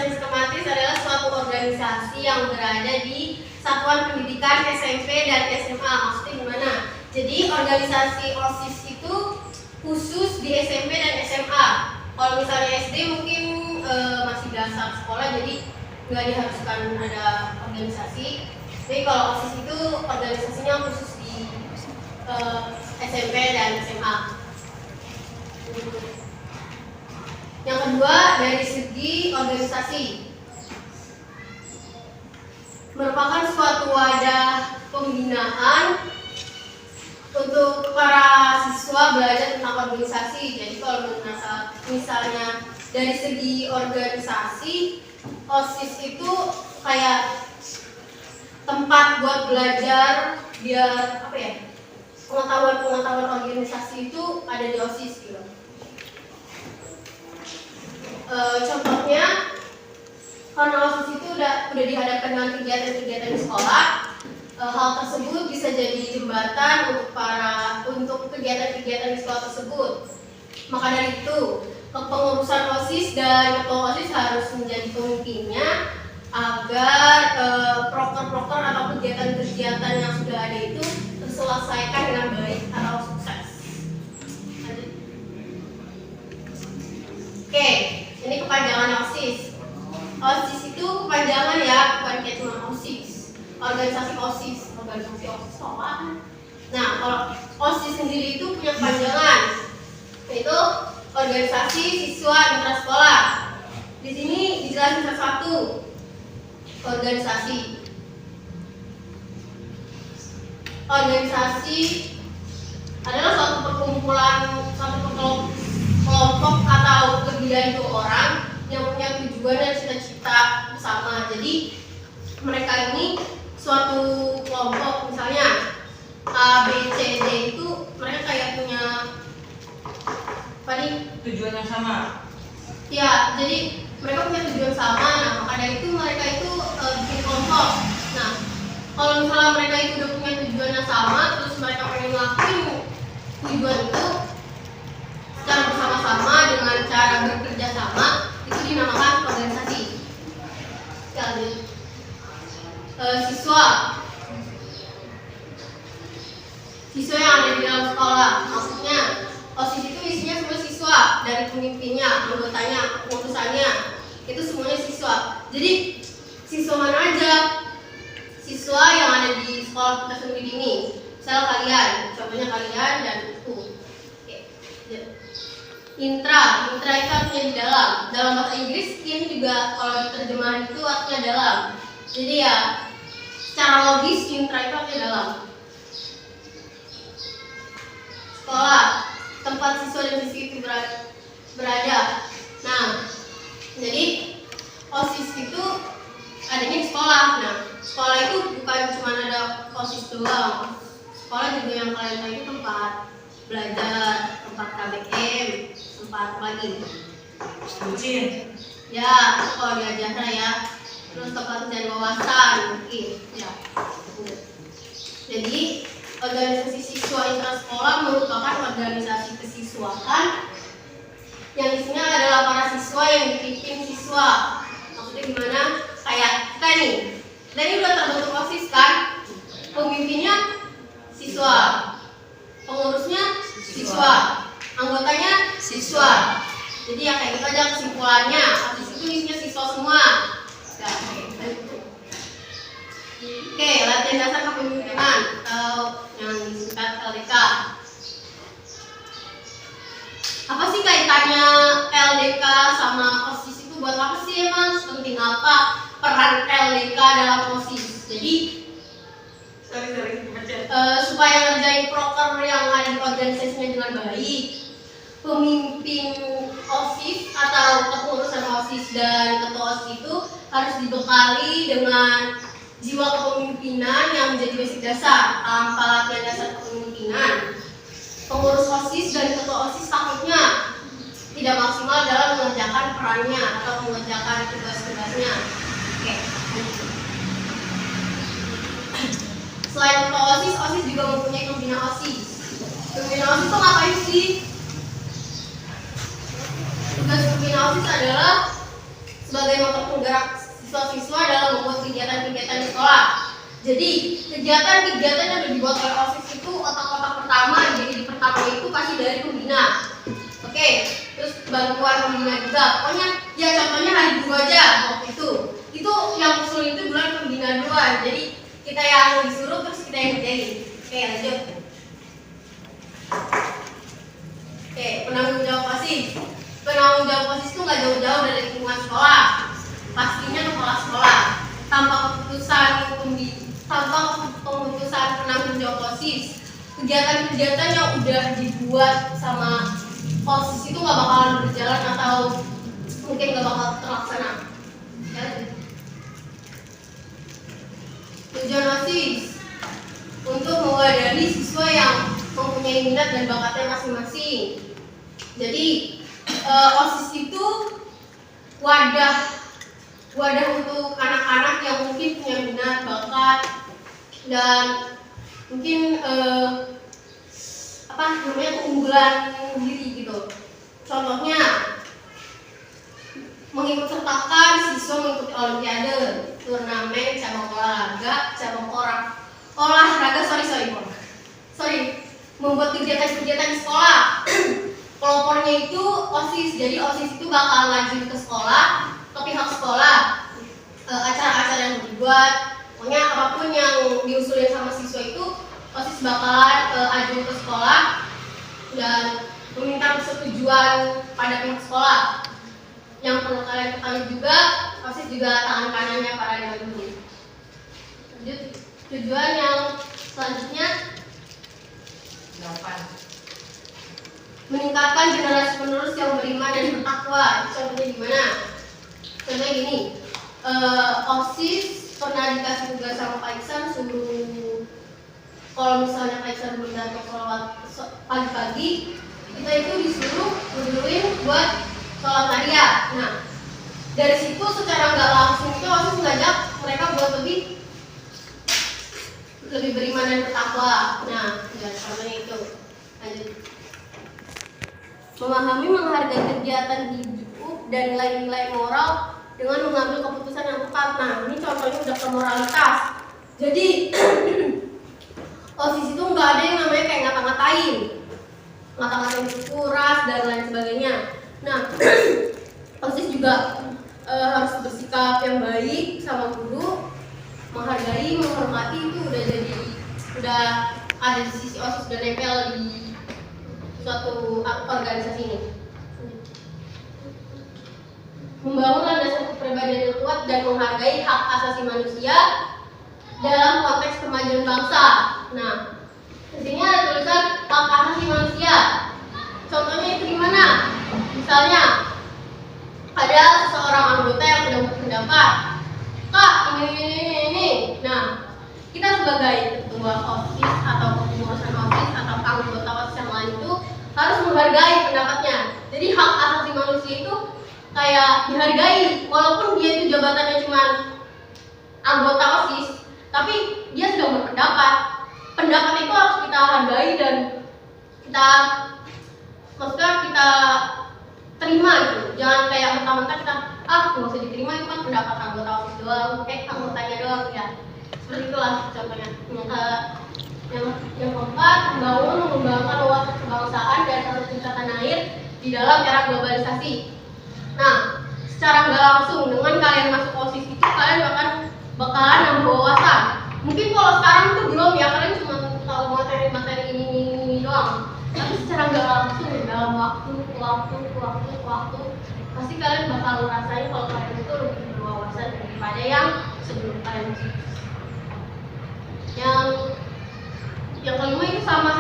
sistematis adalah suatu organisasi yang berada di satuan pendidikan SMP dan SMA. Maksudnya gimana? Jadi organisasi OSIS itu khusus di SMP dan SMA. Kalau misalnya SD mungkin masih dasar sekolah, jadi nggak diharuskan ada organisasi. Jadi kalau OSIS itu organisasinya khusus di SMP dan SMA. Yang kedua, dari segi organisasi, merupakan suatu wadah pembinaan untuk para siswa belajar tentang organisasi. Jadi kalau misalnya dari segi organisasi, OSIS itu kayak tempat buat belajar, biar apa ya, pengetahuan organisasi itu ada di OSIS gitu. Contohnya, karena OSIS itu udah dihadapkan dengan kegiatan-kegiatan di sekolah, hal tersebut bisa jadi jembatan untuk kegiatan-kegiatan di sekolah tersebut. Maka dari itu, kepengurusan OSIS dan ketua OSIS harus menjadi pemimpinnya agar proker-proker atau kegiatan-kegiatan yang sudah ada itu terselesaikan dengan baik atau sukses. Oke, ini kepanjangan OSIS. OSIS itu kepanjangan ya, bukan kayak cuma OSIS. Organisasi OSIS sekolah. Nah, kalau OSIS sendiri itu punya kepanjangan, yaitu organisasi siswa intrasekolah. Di sini dijelasin satu-satu. Organisasi adalah suatu perkumpulan, kelompok atau lebih dari 2 orang yang punya tujuan dan cita-cita bersama. Jadi mereka ini suatu kelompok, misalnya A, B, C, D itu mereka kayak punya apa nih? Tujuan yang sama. Ya, jadi mereka punya tujuan sama. Nah, maka dari itu mereka itu bikin kelompok. Nah, kalau misalnya mereka itu udah punya tujuan yang sama, terus mereka pengen ngelakuin tujuan itu secara bersama-sama dengan cara bekerja sama, itu dinamakan organisasi. Jadi, siswa yang ada di dalam sekolah, maksudnya OSIS itu isinya semua siswa, dari pemimpinnya, anggotanya, pengurusannya, itu semuanya siswa. Jadi siswa mana aja? Siswa yang ada di sekolah kita sendiri ini. Misalnya kalian, contohnya kalian dan itu. Intra itu artinya di dalam. Dalam bahasa Inggris ini juga kalau diterjemahan itu artinya dalam. Jadi ya, secara logis intra itu artinya dalam. Sekolah, tempat siswa dan siswi itu berada. Nah, jadi OSIS itu adanya di sekolah. Nah, sekolah itu bukan cuma ada OSIS doang. Sekolah juga yang kalian tahu itu tempat belajar, tempat KBM, tempat lagi. Bucin. Ya, kalau diajarnya ya. Terus tempat mencari wawasan mungkin. Ya. Jadi organisasi siswa intrasekolah merupakan organisasi kesiswaan yang isinya adalah para siswa yang dipimpin siswa. Maksudnya gimana? Kayak kita nih, dari udah terbentuk OSIS kan, pemimpinnya siswa, pengurusnya siswa, anggotanya siswa. Jadi ya kayak gitu aja kesimpulannya. OSIS itu isinya siswa semua. Oke, latihan dasar kepemimpinan atau yang disingkat LDK. Apa sih kaitannya LDK sama OSIS itu? Buat apa sih emang? Penting apa peran LDK dalam OSIS? Jadi supaya ngerjain proker yang ada di organisasinya dengan baik, pemimpin OSIS atau kepengurusan OSIS dan ketua OSIS itu harus dibekali dengan jiwa kepemimpinan yang menjadi basic dasar. Tanpa latihan dasar kepemimpinan, pengurus OSIS dan ketua OSIS takutnya tidak maksimal dalam mengerjakan perannya atau mengerjakan tugas-tugasnya. Oke. Selain ketua OSIS, OSIS juga mempunyai pembina OSIS. Pembina OSIS itu ngapain sih? Tugas pembina OSIS adalah sebagai sebagai motor penggerak siswa-siswa dalam membuat kegiatan-kegiatan di sekolah. Jadi kegiatan-kegiatan yang dibuat oleh OSIS itu otak-otak pertama. Jadi pertama itu pasti dari pembina. Oke, terus bantuan pembina juga. Pokoknya ya contohnya hari Guru aja waktu itu. Itu yang usul itu bulan pembina duluan. Jadi kita yang disuruh terus kita yang ngerjain. Oke, lanjut. Oke, penanggung jawab OSIS. Penanggung jawab OSIS itu nggak jauh-jauh dari lingkungan sekolah. Pastinya kepala sekolah. Tanpa keputusan penanggung jawab OSIS, kegiatan-kegiatan yang udah dibuat sama OSIS itu nggak bakalan berjalan atau mungkin nggak bakal terlaksana. Ya. Tujuan OSIS untuk mewadahi siswa yang mempunyai minat dan bakatnya masing-masing. Jadi OSIS itu wadah untuk anak-anak yang mungkin punya minat, bakat, dan mungkin keunggulan diri gitu. Contohnya mengikut sertakan siswa mengikuti olimpiade, turnamen, cabang olahraga, membuat kegiatan-kegiatan di sekolah. Pelopornya itu OSIS, jadi OSIS itu bakal lanjut ke sekolah, ke pihak sekolah, acara-acara yang dibuat, pokoknya apapun yang diusulin sama siswa itu OSIS bakalan ajuin ke sekolah dan meminta persetujuan pada pihak sekolah. Yang perlu kalian ketahui juga, OSIS juga tangan kanannya para dewan guru. Lanjut, tujuan yang selanjutnya 8. Meningkatkan generasi penerus yang beriman dan bertakwa. Contohnya gimana? Contohnya gini, OSIS pernah dikasih tugas sama Pak Iksan suruh, kalau misalnya Pak Iksan belum datang sholat pagi-pagi, kita itu disuruh duluin buat sholat Maria. Nah, dari situ secara nggak langsung itu OSIS mengajak mereka buat lebih beriman dan bertakwa. Nah, ya contohnya itu. Lanjut. Memahami, menghargai kegiatan hidup dan nilai-nilai moral dengan mengambil keputusan yang tepat. Nah, ini contohnya udah ke moralitas. Jadi OSIS itu nggak ada yang namanya kayak ngata-ngatain suku, ras, dan lain sebagainya. Nah, OSIS juga harus bersikap yang baik sama guru, menghargai, menghormati, itu udah ada di sisi OSIS, udah nempel di suatu organisasi ini. Membangun landasan kepribadian yang kuat dan menghargai hak asasi manusia dalam konteks kemajuan bangsa. Nah, di sini ada tulisan hak asasi manusia. Contohnya itu gimana? Misalnya ada seseorang anggota yang sedang berpendapat, Kak, ini. Nah, kita sebagai ketua OSIS atau kepengurusan OSIS atau anggota OSIS yang lain itu harus menghargai pendapatnya. Jadi hak asasi manusia itu kayak dihargai, walaupun dia itu jabatannya cuma anggota OSIS, tapi dia sedang berpendapat. Pendapat itu harus kita hargai dan kita terima gitu. Jangan kayak mentah-mentah kita nggak usah diterima, itu kan pendapat anggota OSIS doang, anggotanya doang ya. Seperti itulah contohnya. Yang keempat, mengembangkan wawasan kebangsaan dan rasa cinta tanah air di dalam era globalisasi. Nah, secara nggak langsung dengan kalian masuk OSIS itu kalian bakalan nambah wawasan. Mungkin kalau sekarang itu belum ya, kalian cuma tahu materi ini doang. Tapi secara nggak langsung dalam waktu pasti kalian bakal ngerasain kalau kalian itu lebih berwawasan daripada yang sebelum kalian masuk. Yang kelima itu sama